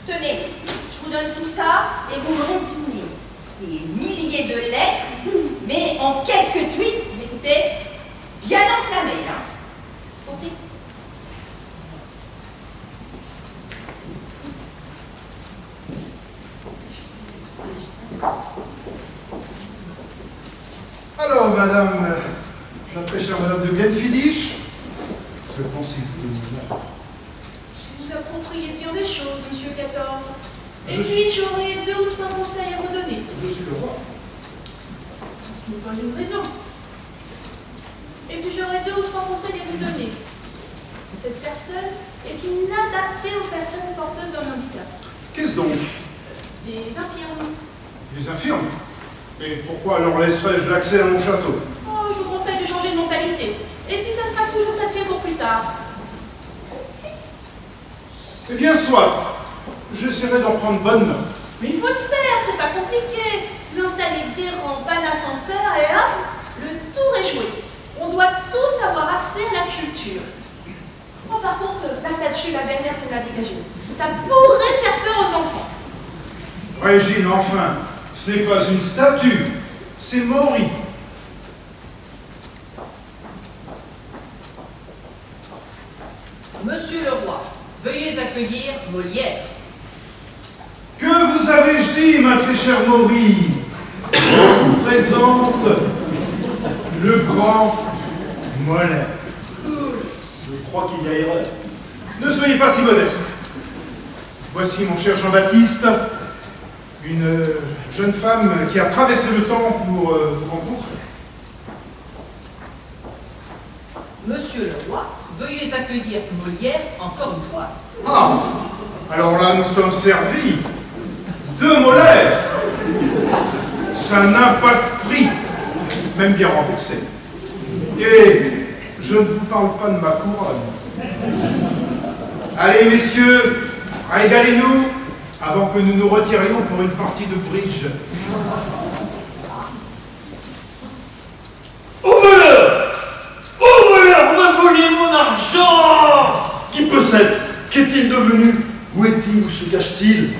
Speaker 4: Tenez, je vous donne tout ça et vous me résumez ces milliers de lettres, mais en quelques tweets, vous m'écoutez, bien enflammés, hein. Compris?
Speaker 3: madame, la très chère madame de Glenfiddich, que pensez-vous de mon œuvre?
Speaker 5: Vous appropriez bien des choses, monsieur XIV. Et
Speaker 3: Je
Speaker 5: puis, j'aurais 2 ou 3 conseils à vous donner.
Speaker 3: Je suis le roi.
Speaker 5: Ce n'est pas une raison. Et puis, j'aurais 2 ou 3 conseils à vous donner. Cette personne est inadaptée aux personnes porteuses d'un handicap.
Speaker 3: Qu'est-ce donc?
Speaker 5: Des infirmes.
Speaker 3: Les infirmes? Et pourquoi leur laisserais-je l'accès à mon château?
Speaker 5: Oh, je vous conseille de changer de mentalité. Et puis, ça sera toujours ça de fait pour plus tard.
Speaker 3: Eh bien, soit. J'essaierai d'en prendre bonne note.
Speaker 5: Mais il faut le faire, c'est pas compliqué. Vous installez des rampes, un ascenseur et hop, le tour est joué. On doit tous avoir accès à la culture. Oh, par contre, la statue, la dernière, faut la dégager. Ça pourrait faire peur aux enfants.
Speaker 3: Régine, enfin, ce n'est pas une statue, c'est Maury.
Speaker 1: Monsieur le roi, veuillez accueillir Molière.
Speaker 3: Que vous avais-je dit, ma très chère Maury? Je vous présente le grand Molière.
Speaker 2: Je crois qu'il y a erreur.
Speaker 3: Ne soyez pas si modeste. Voici, mon cher Jean-Baptiste, une jeune femme qui a traversé le temps pour vous rencontrer.
Speaker 1: Monsieur le roi, veuillez accueillir Molière encore une fois.
Speaker 3: Ah, alors là, nous sommes servis. 2 Molières. Ça n'a pas de prix, même bien remboursé. Et je ne vous parle pas de ma couronne. Allez, messieurs, régalez-nous avant que nous nous retirions pour une partie de bridge.
Speaker 7: Au voleur! Au voleur! On m'a volé mon argent!
Speaker 2: Qui possède? Qu'est-il devenu? Où est-il? Où se cache-t-il?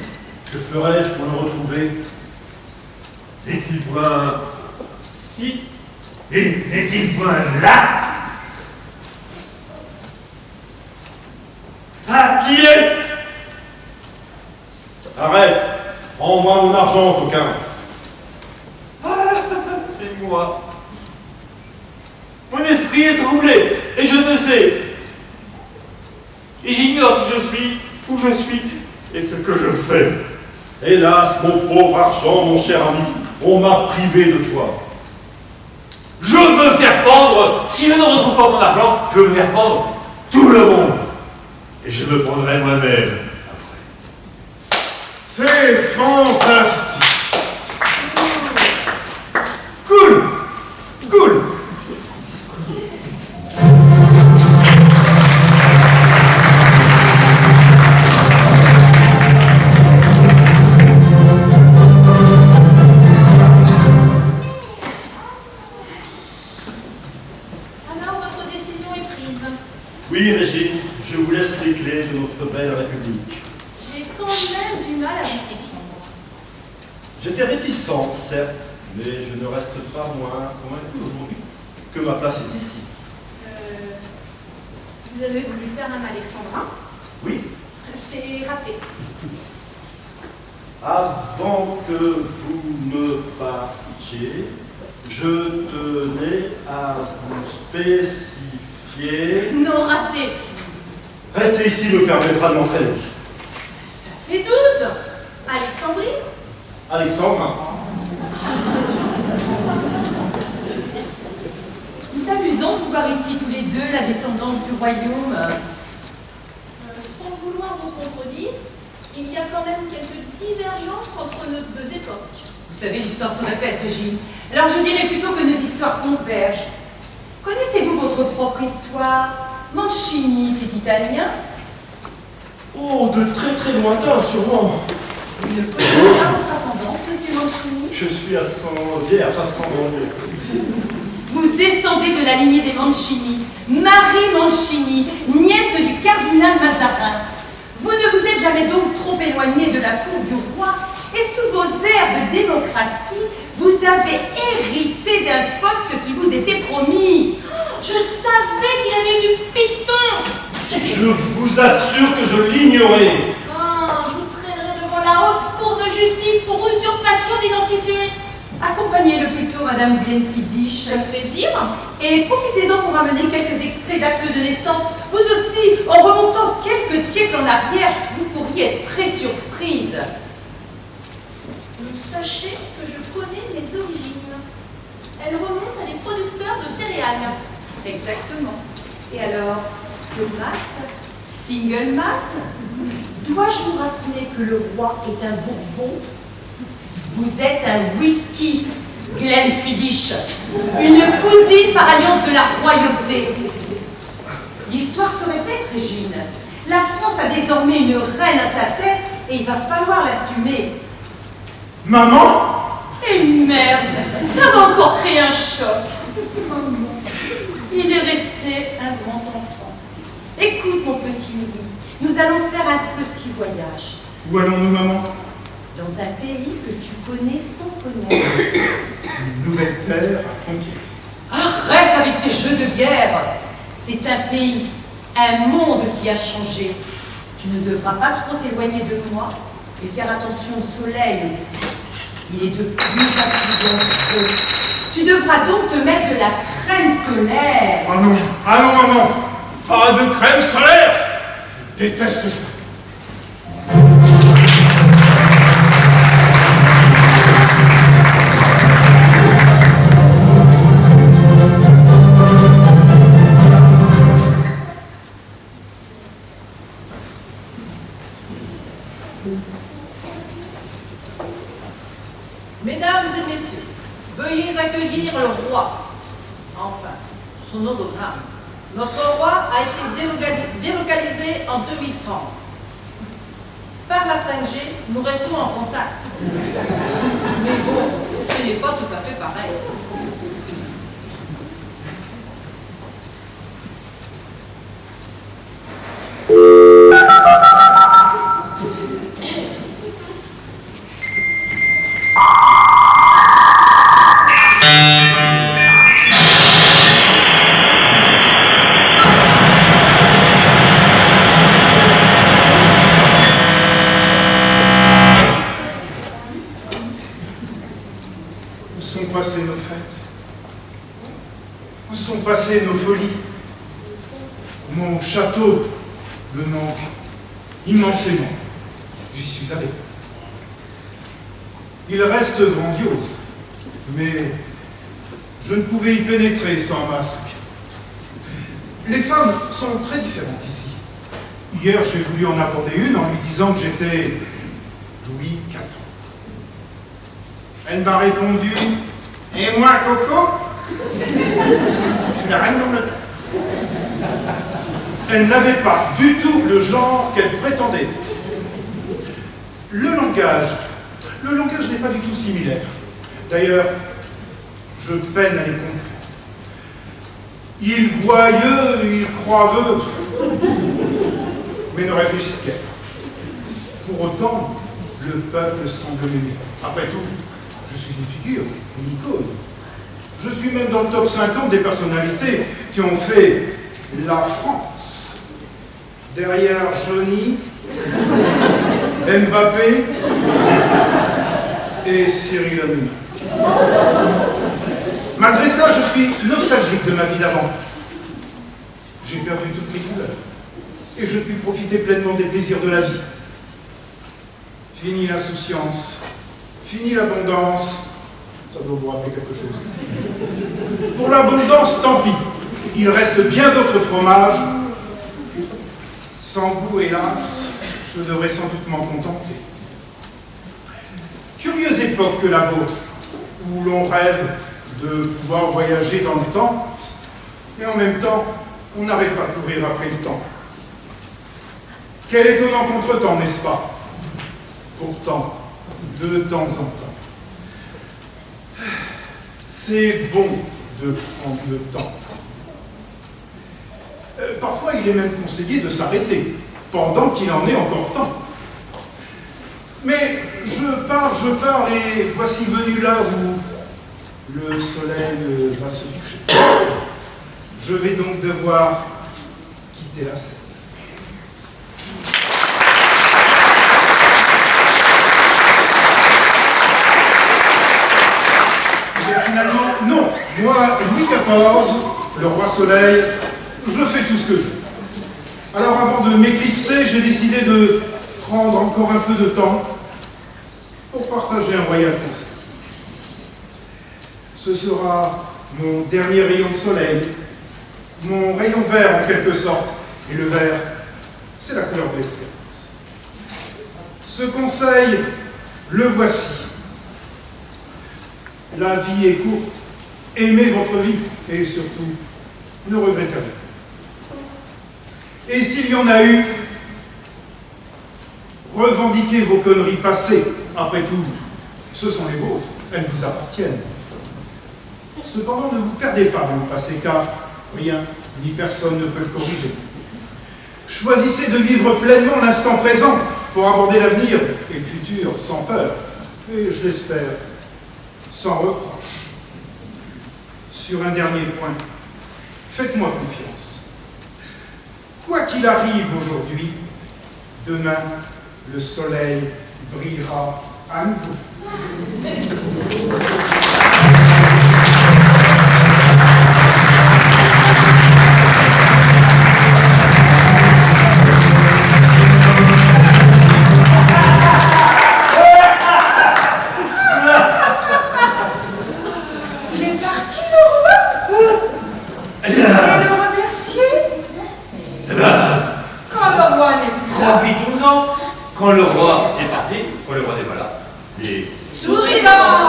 Speaker 2: Que ferais-je pour le retrouver?
Speaker 7: N'est-il point si? Et n'est-il point là? Ah, qui est-ce?
Speaker 2: Arrête! Rends-moi mon argent, coquin!
Speaker 7: Ah, c'est moi. Mon esprit est troublé, et je ne sais. Et j'ignore qui je suis, où je suis, et ce que je fais.
Speaker 2: Hélas, mon pauvre argent, mon cher ami, on m'a privé de toi.
Speaker 7: Je veux faire pendre, si je ne retrouve pas mon argent, je veux faire pendre tout le monde. Et je me prendrai moi-même après.
Speaker 3: C'est fantastique. Cool. Cool.
Speaker 5: Alors, votre décision est prise.
Speaker 2: Oui, Régine, je vous laisse les clés de notre belle République.
Speaker 5: J'ai quand même du mal à vous comprendre.
Speaker 2: J'étais réticente, certes, mais je ne reste pas moins convaincu aujourd'hui que ma place est ici.
Speaker 5: Vous avez voulu faire un Alexandrin?
Speaker 2: Oui,
Speaker 5: C'est raté.
Speaker 2: avant que vous me partiez, je tenais à vous spécifier...
Speaker 5: Non raté.
Speaker 2: Rester ici me permettra de m'entraîner.
Speaker 5: Ça fait 12. Alexandrie?
Speaker 2: Alexandre,
Speaker 8: C'est amusant de vous voir ici tous les deux, la descendance du royaume.
Speaker 5: Sans vouloir vous contredire, il y a quand même quelques divergences entre nos 2 époques.
Speaker 8: Vous savez, l'histoire se répète, Régine. Alors je dirais plutôt que nos histoires convergent. Connaissez-vous votre propre histoire? Mancini, c'est italien?
Speaker 2: oh, de très très lointain, sûrement.
Speaker 8: Vous ne connaissez pas votre ascendance, monsieur Mancini?
Speaker 2: Je suis ascendant.
Speaker 8: Vous descendez de la lignée des Mancini, Marie Mancini, nièce du cardinal Mazarin. Vous ne vous êtes jamais donc trop éloigné de la cour du roi, et sous vos airs de démocratie, vous avez hérité d'un poste qui vous était promis.
Speaker 5: Je savais qu'il y avait du piston.
Speaker 2: Je vous assure que je l'ignorais.
Speaker 5: Ah, je vous traînerai devant la haute cour de justice pour usurpation d'identité.
Speaker 8: Accompagnez-le plutôt, Madame Glenfiddich.
Speaker 4: Avec plaisir.
Speaker 8: Et profitez-en pour amener quelques extraits d'actes de naissance. Vous aussi, en remontant quelques siècles en arrière, vous pourriez être très surprise.
Speaker 4: Sachez que je connais les origines. Elles remontent à des producteurs de céréales.
Speaker 8: Exactement. Et alors, le malt, single malt, dois-je vous rappeler que le roi est un bourbon? Vous êtes un whisky, Glenfiddich, une cousine par alliance de la royauté. L'histoire se répète, Régine. La France a désormais une reine à sa tête et il va falloir l'assumer.
Speaker 3: Maman?
Speaker 8: Et merde, ça va encore créer un choc. Il est resté un grand enfant. Écoute, mon petit Louis, nous allons faire un petit voyage.
Speaker 3: Où allons-nous, maman?
Speaker 8: Dans un pays que tu connais sans connaître.
Speaker 3: Une nouvelle terre à conquérir.
Speaker 8: Arrête avec tes jeux de guerre. C'est un pays, un monde qui a changé. Tu ne devras pas trop t'éloigner de moi et faire attention au soleil aussi. Il est de plus en plus dangereux. Tu devras donc te mettre de la crème solaire.
Speaker 3: Ah non, maman. Pas de crème solaire. Je déteste ça.
Speaker 1: Mesdames et messieurs, veuillez accueillir le roi. Enfin, son hologramme. Notre roi a été délocalisé en 2030. Par la 5G, nous restons en contact. Mais bon, ce n'est pas tout à fait pareil.
Speaker 3: Où sont passées nos fêtes? Où sont passées nos folies? Mon château me manque immensément. J'y suis allé. Il reste grandiose, mais je ne pouvais y pénétrer sans masque. Les femmes sont très différentes ici. Hier, j'ai voulu en aborder une en lui disant que j'étais Louis XIV. Elle m'a répondu « Et moi, Coco, je suis la reine d'Angleterre. » Elle n'avait pas du tout le genre qu'elle prétendait. Le langage n'est pas du tout similaire. D'ailleurs, je peine à les comprendre. Ils voyeux, ils croiveux, mais ne réfléchissent guère. Pour autant, le peuple semble m'aimer. Après tout, je suis une figure, une icône. Je suis même dans le top 50 des personnalités qui ont fait la France. Derrière Johnny, Mbappé et Cyril Hanouna. Malgré ça, je suis nostalgique de ma vie d'avant. J'ai perdu toutes mes couleurs et je puis profiter pleinement des plaisirs de la vie. Fini l'insouciance, fini l'abondance. Ça doit vous rappeler quelque chose. Pour l'abondance, tant pis. Il reste bien d'autres fromages. Sans goût, hélas, je devrais sans doute m'en contenter. Curieuse époque que la vôtre, où l'on rêve de pouvoir voyager dans le temps, et en même temps, on n'arrête pas de courir après le temps. Quel étonnant contretemps, n'est-ce pas? Pourtant, de temps en temps. C'est bon de prendre le temps. Parfois, il est même conseillé de s'arrêter, pendant qu'il en est encore temps. Mais je parle, et voici venue l'heure où le soleil va se coucher. Je vais donc devoir quitter la scène. 14, le roi soleil, je fais tout ce que je veux. Alors avant de m'éclipser, j'ai décidé de prendre encore un peu de temps pour partager un royal conseil. Ce sera mon dernier rayon de soleil, mon rayon vert en quelque sorte, et le vert, c'est la couleur de l'espérance. Ce conseil, le voici. La vie est courte, aimez votre vie, et surtout, ne regrettez rien. Et s'il y en a eu, revendiquez vos conneries passées. Après tout, ce sont les vôtres, elles vous appartiennent. Cependant, ne vous perdez pas dans le passé, car rien ni personne ne peut le corriger. Choisissez de vivre pleinement l'instant présent pour aborder l'avenir et le futur sans peur, et je l'espère, sans reproche. Sur un dernier point, faites-moi confiance. Quoi qu'il arrive aujourd'hui, demain, le soleil brillera à nouveau.
Speaker 6: Il est parti, le roi? Et le remercier? Quand le roi n'est plus là.
Speaker 7: Profitons-en. Quand le roi est parti, quand le roi n'est pas là, les
Speaker 6: Souris dans